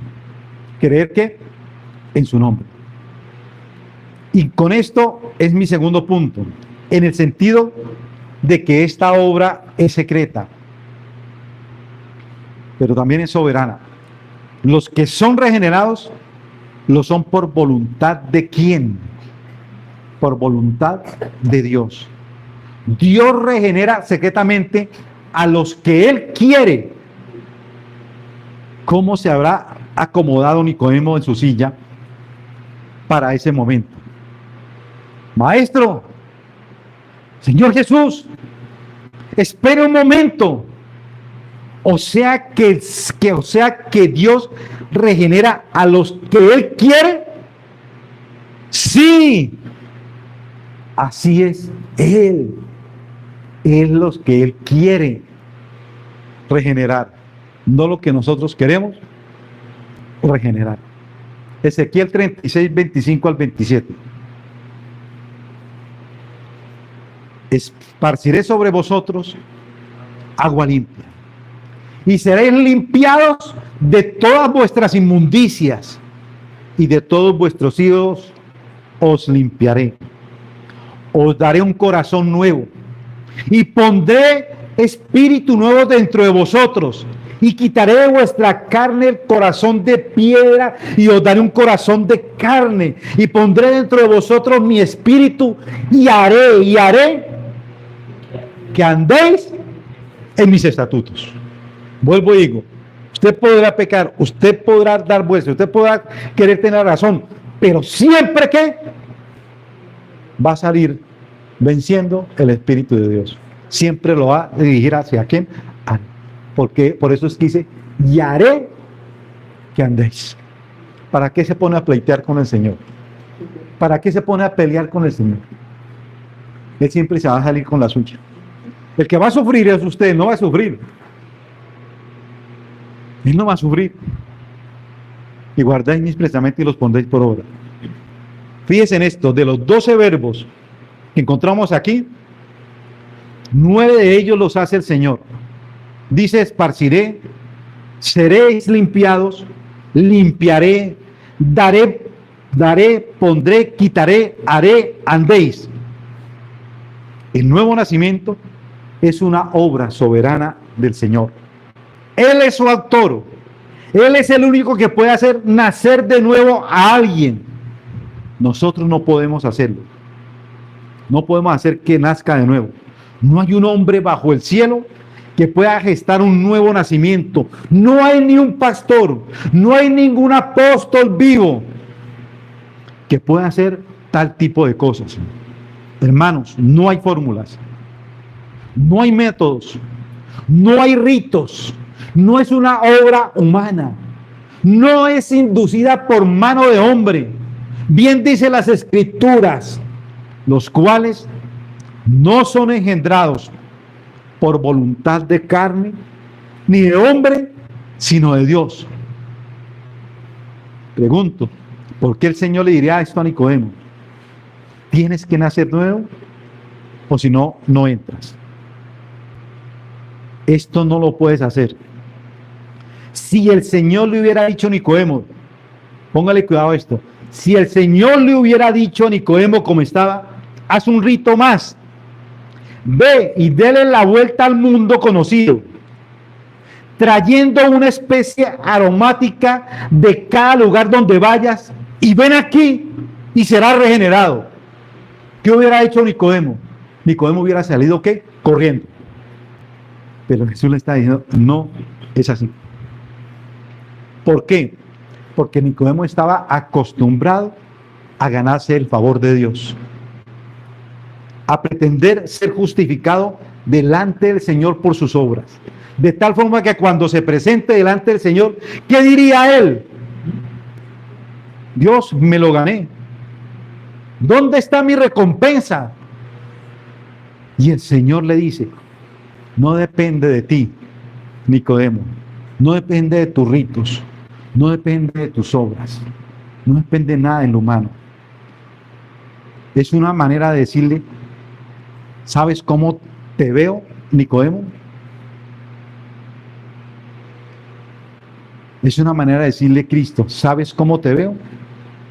Creer que en su nombre. Y con esto es mi segundo punto, en el sentido de que esta obra es secreta, pero también es soberana. Los que son regenerados, lo son por voluntad de ¿quién? Por voluntad de Dios. Dios regenera secretamente a los que Él quiere. ¿Cómo se habrá acomodado Nicodemo en su silla para ese momento? Maestro, Señor Jesús, espere un momento. O sea que Dios regenera a los que Él quiere. Sí, así es Él. Es los que Él quiere regenerar, no lo que nosotros queremos regenerar. Ezequiel 36, 25 al 27. Esparciré sobre vosotros agua limpia, y seréis limpiados de todas vuestras inmundicias, y de todos vuestros ídolos os limpiaré. Os daré un corazón nuevo, y pondré espíritu nuevo dentro de vosotros, y quitaré de vuestra carne el corazón de piedra, y os daré un corazón de carne, y pondré dentro de vosotros mi espíritu, y haré que andéis en mis estatutos. Vuelvo y digo, usted podrá pecar, usted podrá dar vueltas, usted podrá querer tener razón, pero siempre que va a salir venciendo el Espíritu de Dios. Siempre lo va a dirigir hacia quién. Porque por eso es que dice, y haré que andéis. ¿Para qué se pone a pleitear con el Señor? ¿Para qué se pone a pelear con el Señor? Él siempre se va a salir con la suya. El que va a sufrir es usted, no va a sufrir. Él no va a sufrir. Y guardáis mis precisamente y los pondréis por obra. Fíjense en esto, de los 12 verbos que encontramos aquí, 9 de ellos los hace el Señor. Dice, esparciré, seréis limpiados, limpiaré, daré, pondré, quitaré, haré, andéis. El nuevo nacimiento es una obra soberana del Señor. Él es su autor. Él es el único que puede hacer nacer de nuevo a alguien. Nosotros no podemos hacerlo. No podemos hacer que nazca de nuevo. No hay un hombre bajo el cielo que pueda gestar un nuevo nacimiento. No hay ni un pastor, no hay ningún apóstol vivo que pueda hacer tal tipo de cosas. Hermanos, no hay fórmulas, no hay métodos, no hay ritos, no es una obra humana, no es inducida por mano de hombre. Bien dice las Escrituras, los cuales no son engendrados por voluntad de carne, ni de hombre, sino de Dios. Pregunto, ¿por qué el Señor le diría esto a Nicodemo? ¿Tienes que nacer nuevo? O si no, no entras. Esto no lo puedes hacer. si el Señor le hubiera dicho a Nicodemo, póngale cuidado a esto, si el Señor le hubiera dicho a Nicodemo como estaba, haz un rito más, ve y dele la vuelta al mundo conocido, trayendo una especie aromática de cada lugar donde vayas, y ven aquí y serás regenerado. ¿Qué hubiera hecho Nicodemo? Nicodemo hubiera salido, ¿qué? Corriendo. Pero Jesús le está diciendo, no es así. ¿Por qué? Porque Nicodemo estaba acostumbrado a ganarse el favor de Dios, a pretender ser justificado delante del Señor por sus obras, de tal forma que cuando se presente delante del Señor, ¿qué diría él? Dios, me lo gané. ¿Dónde está mi recompensa? Y el Señor le dice, no depende de ti, Nicodemo, no depende de tus ritos, no depende de tus obras, no depende de nada en lo humano. Es una manera de decirle, ¿sabes cómo te veo, Nicodemo? Es una manera de decirle, Cristo, ¿sabes cómo te veo?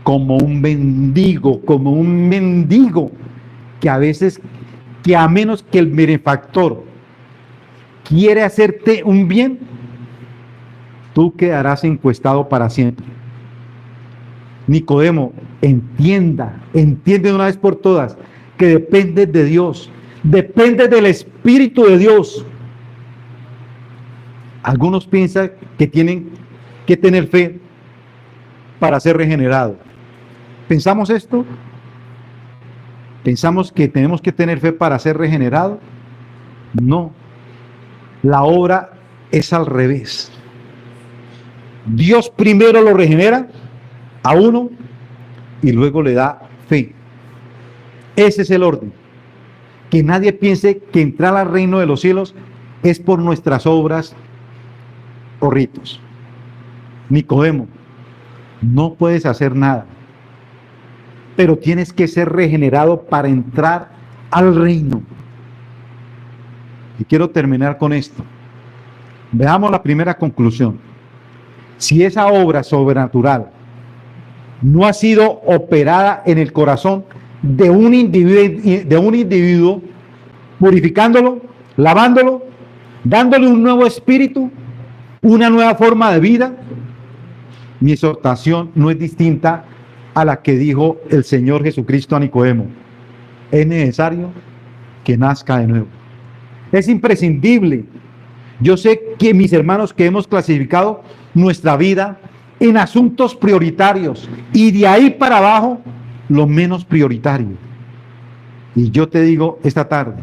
Como un mendigo, que a veces, que a menos que el benefactor quiere hacerte un bien, tú quedarás encuestado para siempre. Nicodemo, entiende de una vez por todas que depende de Dios, depende del Espíritu de Dios. Algunos piensan que tienen que tener fe para ser regenerado. ¿Pensamos esto? ¿Pensamos que tenemos que tener fe para ser regenerado? No. La obra es al revés. Dios primero lo regenera a uno y luego le da fe. Ese es el orden. Que nadie piense que entrar al reino de los cielos es por nuestras obras o ritos. Nicodemo, no puedes hacer nada, pero tienes que ser regenerado para entrar al reino. Y quiero terminar con esto. Veamos la primera conclusión. Si esa obra sobrenatural no ha sido operada en el corazón de un individuo, purificándolo, lavándolo, dándole un nuevo espíritu, una nueva forma de vida, mi exhortación no es distinta a la que dijo el Señor Jesucristo a Nicodemo. Es necesario que nazca de nuevo. Es imprescindible. Yo sé que mis hermanos, que hemos clasificado nuestra vida en asuntos prioritarios y de ahí para abajo lo menos prioritario. Y yo te digo esta tarde,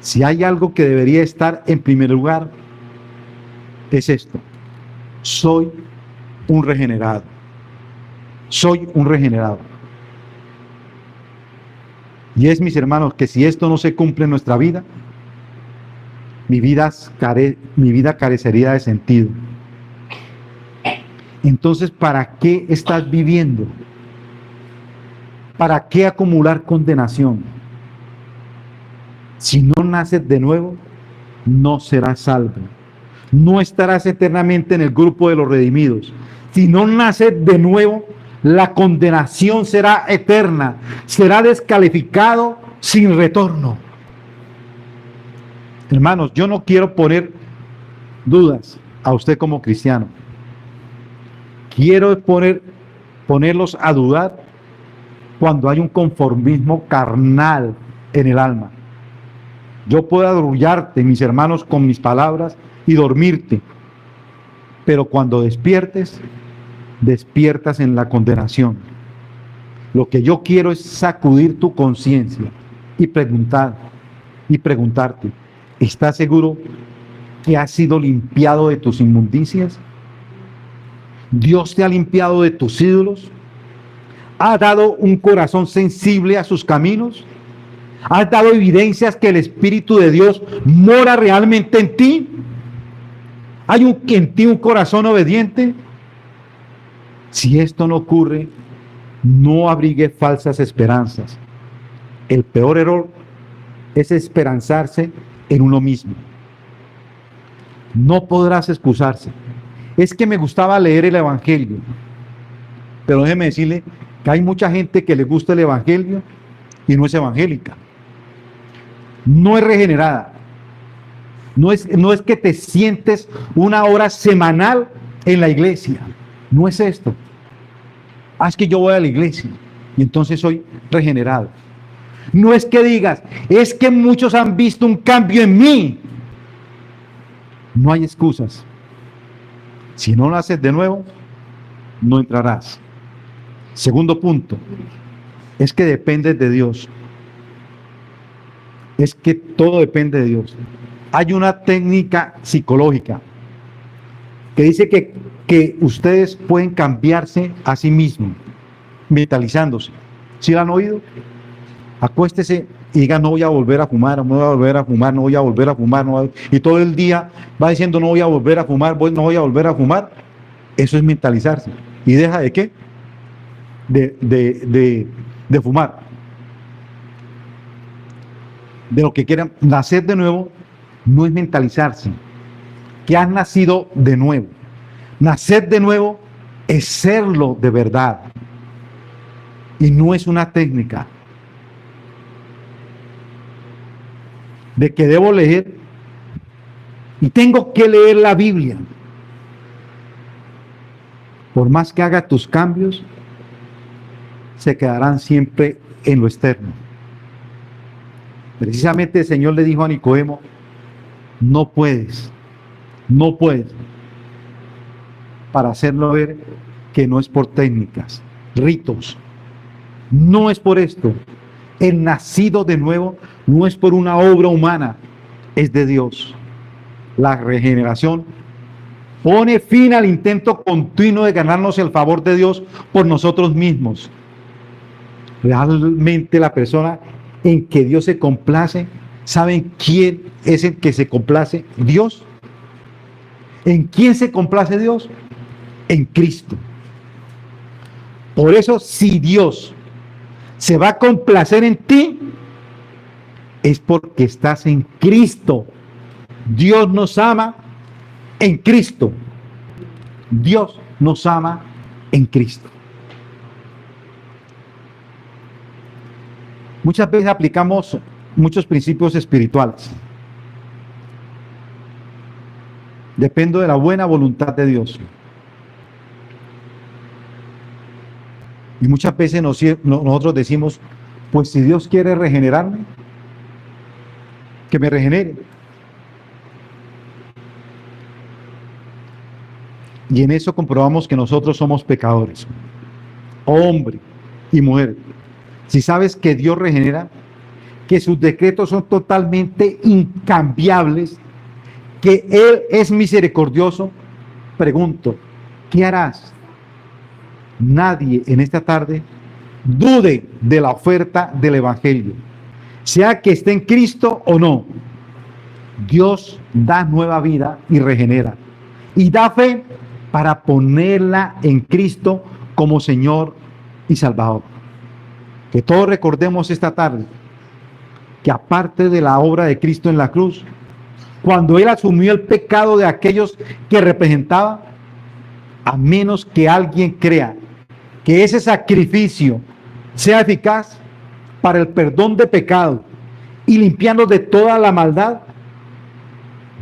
si hay algo que debería estar en primer lugar, es esto: soy un regenerado. Soy un regenerado. Y es, mis hermanos, que si esto no se cumple en nuestra vida, mi vida carecería de sentido. Entonces, ¿para qué estás viviendo? ¿Para qué acumular condenación? Si no naces de nuevo, no serás salvo. No estarás eternamente en el grupo de los redimidos. Si no naces de nuevo, la condenación será eterna. Será descalificado sin retorno. Hermanos, yo no quiero poner dudas a usted como cristiano. Quiero ponerlos a dudar cuando hay un conformismo carnal en el alma. Yo puedo arrullarte, mis hermanos, con mis palabras y dormirte, pero cuando despiertes, despiertas en la condenación. Lo que yo quiero es sacudir tu conciencia y preguntarte, ¿estás seguro que has sido limpiado de tus inmundicias? ¿Dios te ha limpiado de tus ídolos? ¿Ha dado un corazón sensible a sus caminos? ¿Has dado evidencias que el Espíritu de Dios mora realmente en ti? ¿Hay en ti un corazón obediente? Si esto no ocurre, no abrigue falsas esperanzas. El peor error es esperanzarse en uno mismo. No podrás excusarse. es que me gustaba leer el Evangelio. Pero déjeme decirle que hay mucha gente que le gusta el Evangelio y no es evangélica. No es regenerada. No es que te sientes una hora semanal en la iglesia. No es esto. Es que yo voy a la iglesia y entonces soy regenerado. No es que digas, es que muchos han visto un cambio en mí. No hay excusas. Si no naces de nuevo, no entrarás. Segundo punto, es que dependes de Dios. Es que todo depende de Dios. Hay una técnica psicológica que dice que ustedes pueden cambiarse a sí mismos, mentalizándose. ¿Sí la han oído? Acuéstese y diga, no voy a volver a fumar, no voy a volver a fumar, no voy a volver a fumar, y todo el día va diciendo, no voy a volver a fumar, no voy a volver a fumar. Eso es mentalizarse. ¿Y deja de qué? De fumar. De lo que quieran. Nacer de nuevo no es mentalizarse, que has nacido de nuevo. Nacer de nuevo es serlo de verdad. Y no es una técnica de que debo leer y tengo que leer la Biblia. Por más que haga tus cambios, se quedarán siempre en lo externo. Precisamente el Señor le dijo a Nicodemo, no puedes, para hacerlo ver que no es por técnicas, ritos, no es por esto. El nacido de nuevo no es por una obra humana, es de Dios. La regeneración pone fin al intento continuo de ganarnos el favor de Dios por nosotros mismos. Realmente la persona en que Dios se complace, ¿saben quién es el que se complace? Dios. ¿En quién se complace Dios? En Cristo. Por eso, si Dios se va a complacer en ti, es porque estás en Cristo. Dios nos ama en Cristo. Dios nos ama en Cristo. Muchas veces aplicamos muchos principios espirituales. Dependo de la buena voluntad de Dios. Y muchas veces nosotros decimos, pues si Dios quiere regenerarme, que me regenere. Y en eso comprobamos que nosotros somos pecadores, hombre y mujer. Si sabes que Dios regenera, que sus decretos son totalmente incambiables, que Él es misericordioso, pregunto, ¿qué harás? Nadie en esta tarde dude de la oferta del Evangelio, sea que esté en Cristo o no. Dios da nueva vida y regenera, y da fe para ponerla en Cristo como Señor y Salvador. Que todos recordemos esta tarde que aparte de la obra de Cristo en la cruz, cuando Él asumió el pecado de aquellos que representaba, a menos que alguien crea que ese sacrificio sea eficaz para el perdón de pecado y limpiarnos de toda la maldad,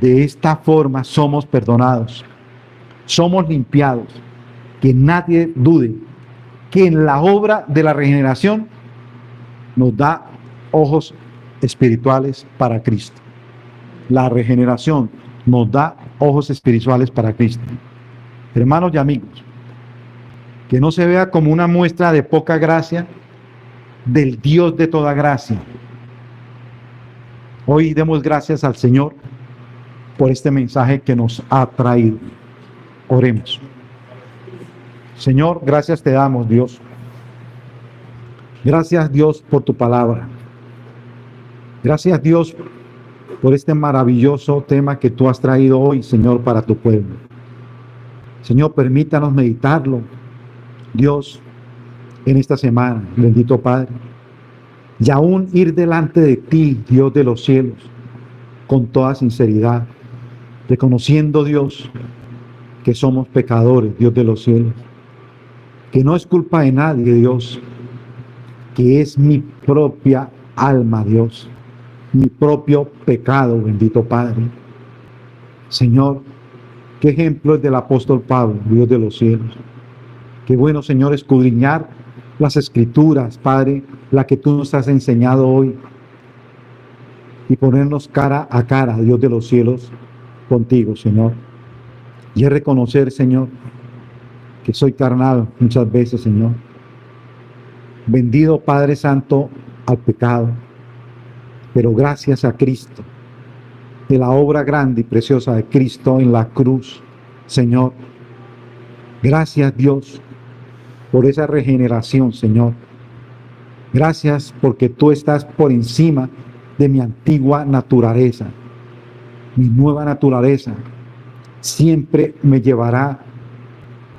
de esta forma somos perdonados, somos limpiados. Que nadie dude que en la obra de la regeneración nos da ojos espirituales para Cristo. La regeneración nos da ojos espirituales para Cristo. Hermanos y amigos, que no se vea como una muestra de poca gracia del Dios de toda gracia. Hoy demos gracias al Señor por este mensaje que nos ha traído. Oremos. Señor, gracias te damos, Dios. Gracias, Dios, por tu palabra. Gracias, Dios, por este maravilloso tema que tú has traído hoy, Señor, para tu pueblo. Señor, permítanos meditarlo, Dios, en esta semana, bendito Padre, y aún ir delante de ti, Dios de los cielos, con toda sinceridad, reconociendo, Dios, que somos pecadores, Dios de los cielos, que no es culpa de nadie, Dios, que es mi propia alma, Dios, mi propio pecado, bendito Padre. Señor, qué ejemplo es del apóstol Pablo, Dios de los cielos. Qué bueno, Señor, escudriñar las escrituras, Padre, la que tú nos has enseñado hoy, y ponernos cara a cara, Dios de los cielos, contigo, Señor. Y es reconocer, Señor, que soy carnal muchas veces, Señor. Vendido, Padre Santo, al pecado. Pero gracias a Cristo, de la obra grande y preciosa de Cristo en la cruz, Señor. Gracias, Dios, por esa regeneración, Señor. Gracias porque tú estás por encima de mi antigua naturaleza. Mi nueva naturaleza siempre me llevará,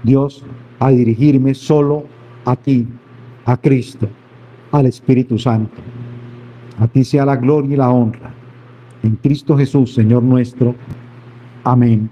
Dios, a dirigirme solo a ti, a Cristo, al Espíritu Santo. A ti sea la gloria y la honra. En Cristo Jesús, Señor nuestro. Amén.